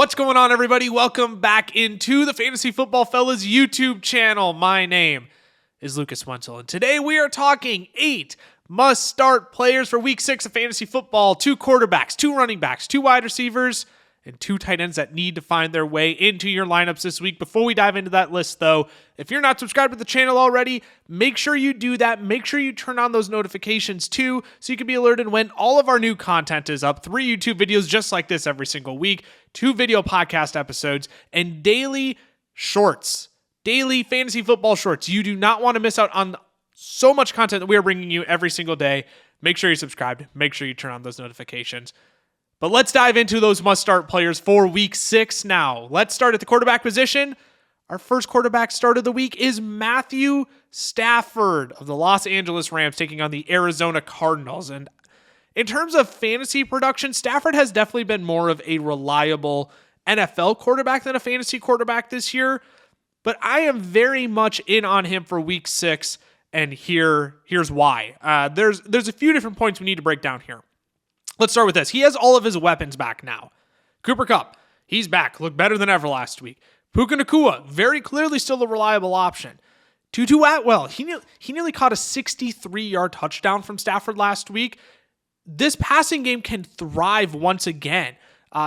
What's going on, everybody? Welcome back into the Fantasy Football Fellas YouTube channel. My name is Lucas Wenzel, and today we are talking 8 must-start players for Week 6 of fantasy football. 2 quarterbacks, 2 running backs, 2 wide receivers, and 2 tight ends that need to find their way into your lineups this week. Before we dive into that list, though, if you're not subscribed to the channel already, make sure you do that. Make sure you turn on those notifications too, so you can be alerted when all of our new content is up. 3 YouTube videos just like this every single week, 2 video podcast episodes, and daily shorts, daily fantasy football shorts. You do not want to miss out on so much content that we are bringing you every single day. Make sure you're subscribed. Make sure you turn on those notifications. But let's dive into those must-start players for Week 6 now. Let's start at the quarterback position. Our first quarterback start of the week is Matthew Stafford of the Los Angeles Rams taking on the Arizona Cardinals. And in terms of fantasy production, Stafford has definitely been more of a reliable NFL quarterback than a fantasy quarterback this year. But I am very much in on him for Week 6, and here's why. There's a few different points we need to break down here. Let's start with this. He has all of his weapons back now. Cooper Kupp, he's back. Looked better than ever last week. Puka Nacua, very clearly still a reliable option. Tutu Atwell, he nearly caught a 63-yard touchdown from Stafford last week. This passing game can thrive once again.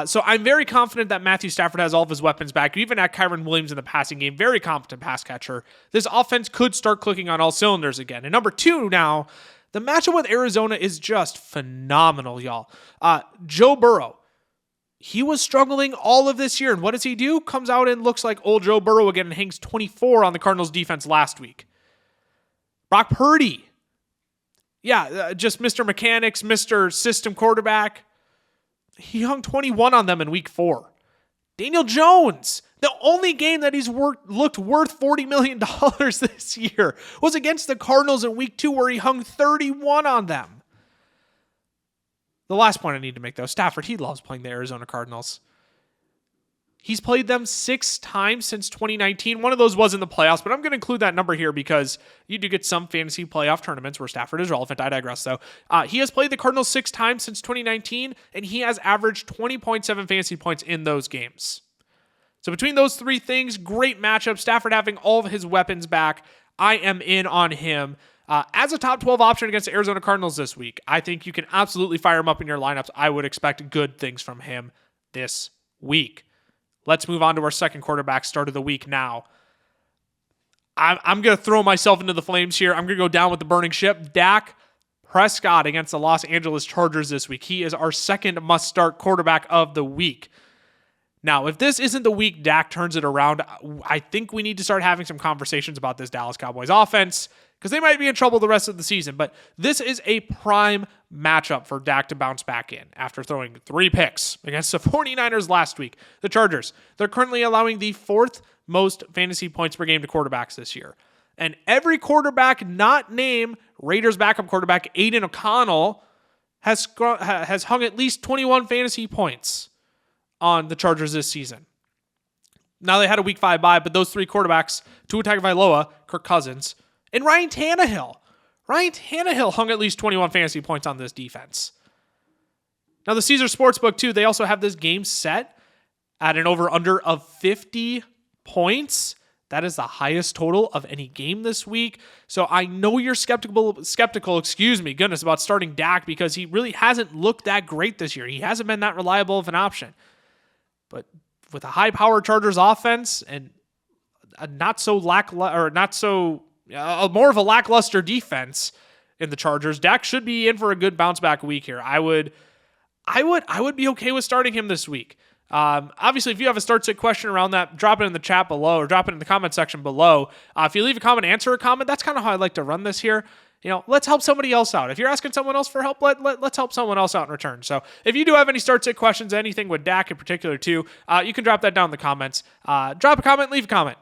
So I'm very confident that Matthew Stafford has all of his weapons back. You even had Kyron Williams in the passing game, very competent pass catcher. This offense could start clicking on all cylinders again. And number 2 now, the matchup with Arizona is just phenomenal, y'all. Joe Burrow, he was struggling all of this year. And what does he do? Comes out and looks like old Joe Burrow again and hangs 24 on the Cardinals defense last week. Brock Purdy, just Mr. Mechanics, Mr. System quarterback. He hung 21 on them in Week 4. Daniel Jones, the only game that he's looked worth $40 million this year was against the Cardinals in Week 2, where he hung 31 on them. The last point I need to make, though, Stafford, he loves playing the Arizona Cardinals. He's played them 6 times since 2019. One of those was in the playoffs, but I'm going to include that number here because you do get some fantasy playoff tournaments where Stafford is relevant. I digress, though. He has played the Cardinals 6 times since 2019, and he has averaged 20.7 fantasy points in those games. So between those 3 things, great matchup. Stafford having all of his weapons back. I am in on him. As a top 12 option against the Arizona Cardinals this week, I think you can absolutely fire him up in your lineups. I would expect good things from him this week. Let's move on to our second quarterback start of the week now. I'm going to throw myself into the flames here. I'm going to go down with the burning ship. Dak Prescott against the Los Angeles Chargers this week. He is our second must-start quarterback of the week. Now, if this isn't the week Dak turns it around, I think we need to start having some conversations about this Dallas Cowboys offense because they might be in trouble the rest of the season. But this is a prime matchup for Dak to bounce back in after throwing 3 picks against the 49ers last week. The Chargers, they're currently allowing the 4th most fantasy points per game to quarterbacks this year. And every quarterback not named Raiders backup quarterback Aiden O'Connell has hung at least 21 fantasy points on the Chargers this season. Now they had a Week 5 bye, but those 3 quarterbacks, Tua Tagovailoa, Kirk Cousins, and Ryan Tannehill. Ryan Tannehill hung at least 21 fantasy points on this defense. Now the Caesar Sportsbook too, they also have this game set at an over-under of 50 points. That is the highest total of any game this week. So I know you're skeptical, about starting Dak because he really hasn't looked that great this year. He hasn't been that reliable of an option. But with a high-powered Chargers offense and a more of a lackluster defense in the Chargers, Dak should be in for a good bounce-back week here. I would be okay with starting him this week. Obviously, if you have a start-sit question around that, drop it in the chat below or drop it in the comment section below. If you leave a comment, answer a comment. That's kind of how I like to run this here. Let's help somebody else out. If you're asking someone else for help, let's help someone else out in return. So if you do have any start-sit questions, anything with Dak in particular too, you can drop that down in the comments. Drop a comment, leave a comment.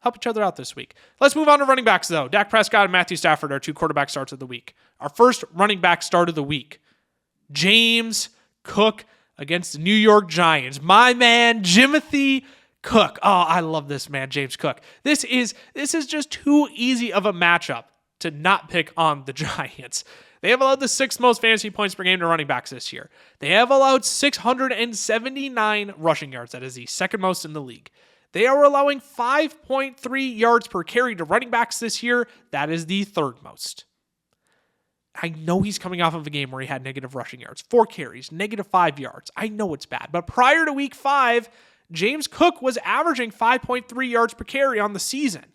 Help each other out this week. Let's move on to running backs, though. Dak Prescott and Matthew Stafford are 2 quarterback starts of the week. Our first running back start of the week, James Cook against the New York Giants. My man, Jimothy Cook. Oh, I love this man, James Cook. This is just too easy of a matchup to not pick on the Giants. They have allowed the 6th most fantasy points per game to running backs this year. They have allowed 679 rushing yards. That is the 2nd most in the league. They are allowing 5.3 yards per carry to running backs this year. That is the 3rd most. I know he's coming off of a game where he had negative rushing yards, 4 carries, -5 yards. I know it's bad. But prior to week 5, James Cook was averaging 5.3 yards per carry on the season.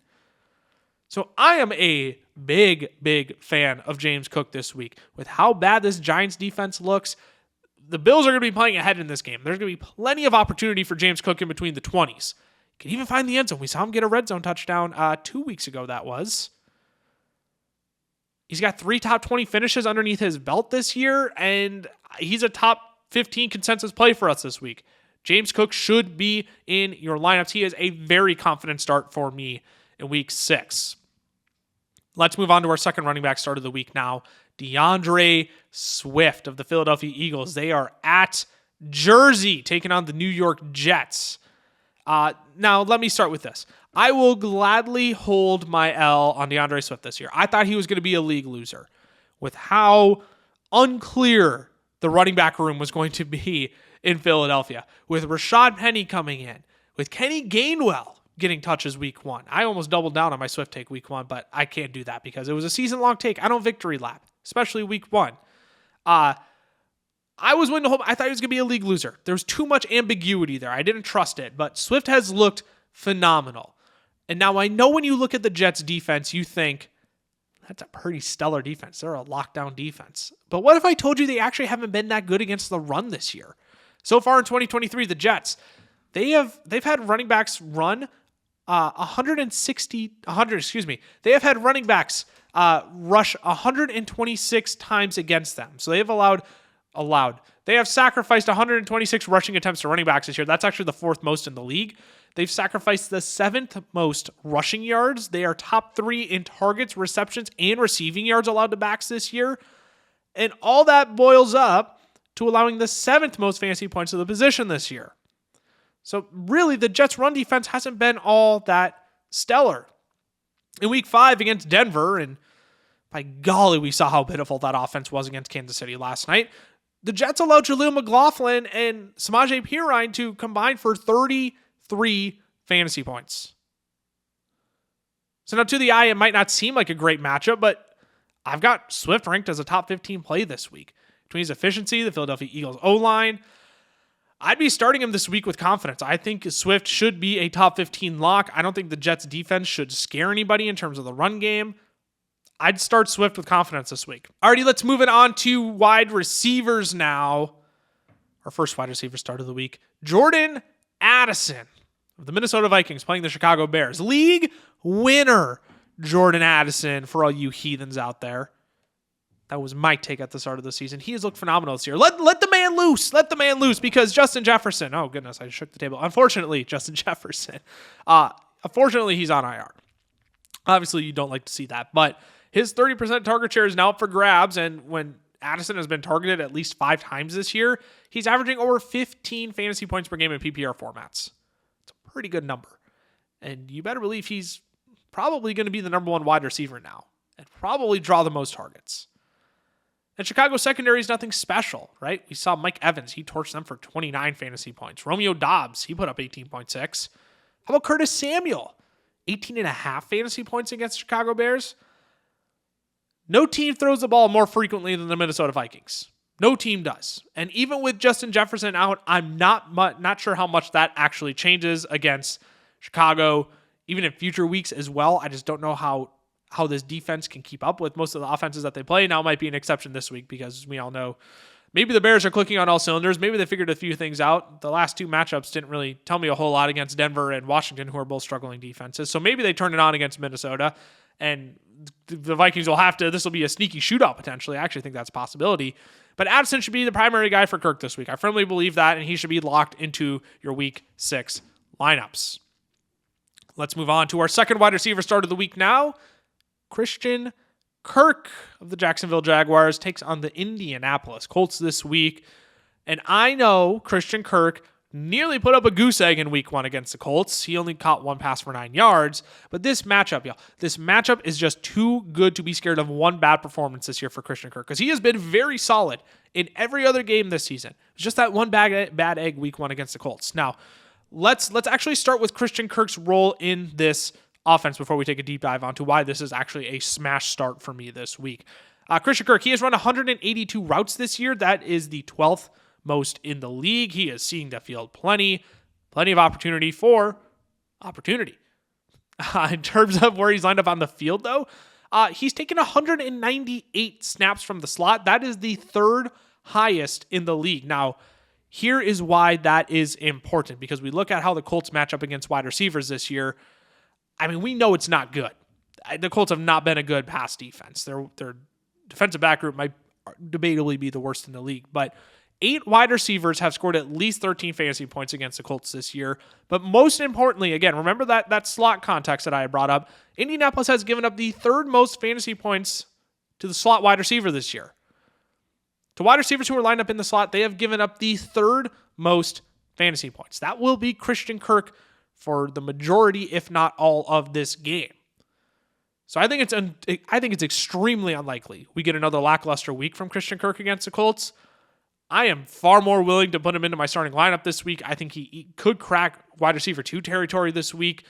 So I am a big fan of James Cook this week. With how bad this Giants defense looks, the Bills are going to be playing ahead in this game. There's going to be plenty of opportunity for James Cook in between the 20s. Can even find the end zone. We saw him get a red zone touchdown 2 weeks ago, that was. He's got 3 top 20 finishes underneath his belt this year, and he's a top 15 consensus play for us this week. James Cook should be in your lineups. He is a very confident start for me in week 6. Let's move on to our second running back start of the week now. DeAndre Swift of the Philadelphia Eagles. They are at Jersey taking on the New York Jets. Now, let me start with this. I will gladly hold my L on DeAndre Swift this year. I thought he was going to be a league loser with how unclear the running back room was going to be in Philadelphia. With Rashad Penny coming in, with Kenny Gainwell getting touches week 1. I almost doubled down on my Swift take week 1, but I can't do that because it was a season-long take. I don't victory lap, especially week 1. I was willing to hold. I thought he was going to be a league loser. There was too much ambiguity there. I didn't trust it, but Swift has looked phenomenal. And now I know when you look at the Jets defense, you think, that's a pretty stellar defense. They're a lockdown defense. But what if I told you they actually haven't been that good against the run this year? So far in 2023, the Jets, they've had running backs run 100. They have had running backs rush 126 times against them. So they have allowed. They have sacrificed 126 rushing attempts to running backs this year. That's actually the 4th most in the league. They've sacrificed the 7th most rushing yards. They are top 3 in targets, receptions, and receiving yards allowed to backs this year. And all that boils up to allowing the 7th most fantasy points to the position this year. So really, the Jets' run defense hasn't been all that stellar. In week 5 against Denver, and by golly, we saw how pitiful that offense was against Kansas City last night. The Jets allowed Jaleel McLaughlin and Samaje Perine to combine for 33 fantasy points. So now to the eye, it might not seem like a great matchup, but I've got Swift ranked as a top 15 play this week. Between his efficiency, the Philadelphia Eagles O-line, I'd be starting him this week with confidence. I think Swift should be a top 15 lock. I don't think the Jets defense should scare anybody in terms of the run game. I'd start Swift with confidence this week. Alrighty, let's move it on to wide receivers now. Our first wide receiver start of the week, Jordan Addison of the Minnesota Vikings playing the Chicago Bears. League winner, Jordan Addison, for all you heathens out there. That was my take at the start of the season. He has looked phenomenal this year. Let the man loose. Let the man loose because Justin Jefferson. Oh, goodness, I shook the table. Unfortunately, Justin Jefferson. Unfortunately, he's on IR. Obviously, you don't like to see that, but his 30% target share is now up for grabs, and when Addison has been targeted at least 5 times this year, he's averaging over 15 fantasy points per game in PPR formats. It's a pretty good number. And you better believe he's probably going to be the number 1 wide receiver now and probably draw the most targets. And Chicago's secondary is nothing special, right? We saw Mike Evans. He torched them for 29 fantasy points. Romeo Doubs, he put up 18.6. How about Curtis Samuel? 18.5 fantasy points against the Chicago Bears. No team throws the ball more frequently than the Minnesota Vikings. No team does. And even with Justin Jefferson out, I'm not sure how much that actually changes against Chicago, even in future weeks as well. I just don't know how this defense can keep up with most of the offenses that they play. Now might be an exception this week because we all know maybe the Bears are clicking on all cylinders. Maybe they figured a few things out. The last 2 matchups didn't really tell me a whole lot against Denver and Washington, who are both struggling defenses. So maybe they turn it on against Minnesota, and the Vikings will have to, this will be a sneaky shootout potentially. I actually think that's a possibility. But Addison should be the primary guy for Kirk this week. I firmly believe that, and he should be locked into your week 6 lineups. Let's move on to our second wide receiver start of the week now. Christian Kirk of the Jacksonville Jaguars takes on the Indianapolis Colts this week. And I know Christian Kirk nearly put up a goose egg in week 1 against the Colts. He only caught 1 pass for 9 yards. But this matchup, y'all, this matchup is just too good to be scared of one bad performance this year for Christian Kirk, because he has been very solid in every other game this season. It's just that one bad egg week 1 against the Colts. Now, let's actually start with Christian Kirk's role in this offense before we take a deep dive onto why this is actually a smash start for me this week. Christian Kirk, he has run 182 routes this year. That is the 12th most in the league. He is seeing the field plenty of opportunity for opportunity. In terms of where he's lined up on the field, though, he's taken 198 snaps from the slot. That is the 3rd highest in the league. Now, here is why that is important, because we look at how the Colts match up against wide receivers this year. I mean, we know it's not good. The Colts have not been a good pass defense. Their defensive back group might debatably be the worst in the league, but 8 wide receivers have scored at least 13 fantasy points against the Colts this year. But most importantly, again, remember that slot context that I brought up. Indianapolis has given up the 3rd most fantasy points to the slot wide receiver this year. To wide receivers who are lined up in the slot, they have given up the 3rd most fantasy points. That will be Christian Kirk for the majority, if not all, of this game. So I think it's extremely unlikely we get another lackluster week from Christian Kirk against the Colts. I am far more willing to put him into my starting lineup this week. I think he could crack wide receiver 2 territory this week.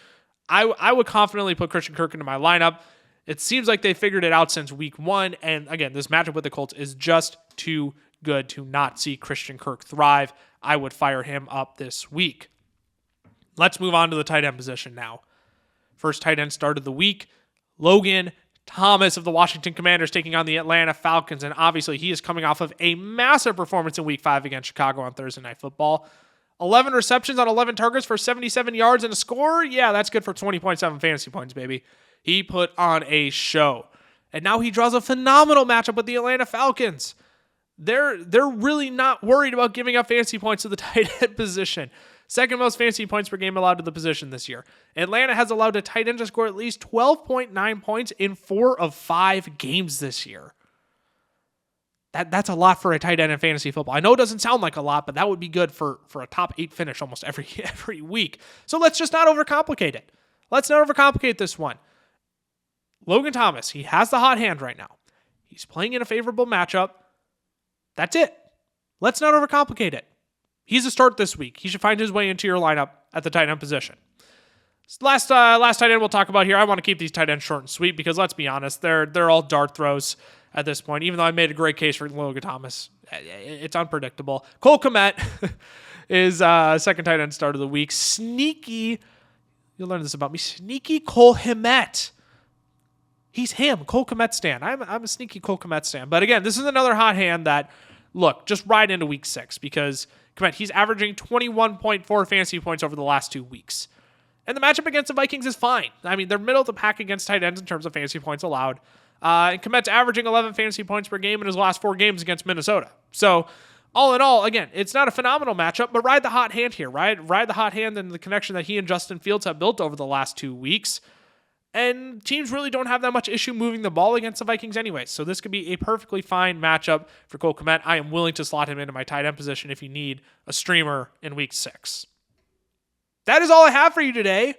I would confidently put Christian Kirk into my lineup. It seems like they figured it out since week 1. And again, this matchup with the Colts is just too good to not see Christian Kirk thrive. I would fire him up this week. Let's move on to the tight end position now. First tight end start of the week, Logan Thomas of the Washington Commanders taking on the Atlanta Falcons. And obviously he is coming off of a massive performance in week 5 against Chicago on Thursday Night Football. 11 receptions on 11 targets for 77 yards and a score. Yeah, that's good for 20.7 fantasy points, baby. He put on a show. And now he draws a phenomenal matchup with the Atlanta Falcons. They're really not worried about giving up fantasy points to the tight end position. 2nd most fantasy points per game allowed to the position this year. Atlanta has allowed a tight end to score at least 12.9 points in 4 of 5 games this year. That's a lot for a tight end in fantasy football. I know it doesn't sound like a lot, but that would be good for a top 8 finish almost every week. So let's just not overcomplicate it. Let's not overcomplicate this one. Logan Thomas, he has the hot hand right now. He's playing in a favorable matchup. That's it. Let's not overcomplicate it. He's a start this week. He should find his way into your lineup at the tight end position. Last tight end we'll talk about here. I want to keep these tight ends short and sweet because let's be honest, they're all dart throws at this point. Even though I made a great case for Logan Thomas, it's unpredictable. Cole Kmet is 2nd tight end start of the week. Sneaky, you'll learn this about me. Sneaky Cole Kmet. He's him, Cole Kmet stan. I'm a sneaky Cole Kmet stan. But again, this is another hot hand that, look, just ride into week 6 because Kmet, he's averaging 21.4 fantasy points over the last 2 weeks. And the matchup against the Vikings is fine. I mean, they're middle of the pack against tight ends in terms of fantasy points allowed. And Kmet's averaging 11 fantasy points per game in his last 4 games against Minnesota. So, all in all, again, it's not a phenomenal matchup, but ride the hot hand here. Ride the hot hand and the connection that he and Justin Fields have built over the last 2 weeks. And teams really don't have that much issue moving the ball against the Vikings anyway. So this could be a perfectly fine matchup for Cole Kmet. I am willing to slot him into my tight end position if you need a streamer in week 6. That is all I have for you today.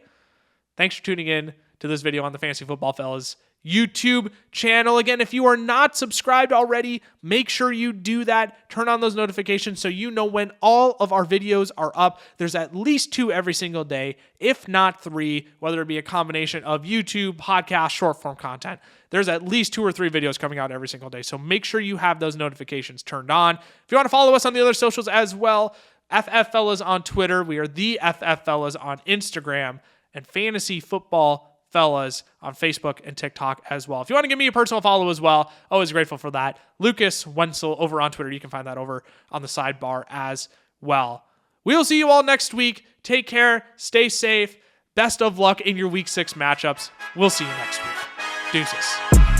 Thanks for tuning in to this video on the Fantasy Football Fellas YouTube channel. Again, if you are not subscribed already, make sure you do that. Turn on those notifications so you know when all of our videos are up. There's at least 2 every single day, if not 3, whether it be a combination of YouTube, podcast, short form content. There's at least 2 or 3 videos coming out every single day. So make sure you have those notifications turned on. If you want to follow us on the other socials as well, FF Fellas on Twitter. We are the FF Fellas on Instagram, and Fantasy Football Fellas on Facebook and TikTok as well. If you want to give me a personal follow as well, always grateful for that. Lucas Wenzel over on Twitter. You can find that over on the sidebar as well. We will see you all next week. Take care. Stay safe. Best of luck in your week 6 matchups. We'll see you next week. Deuces.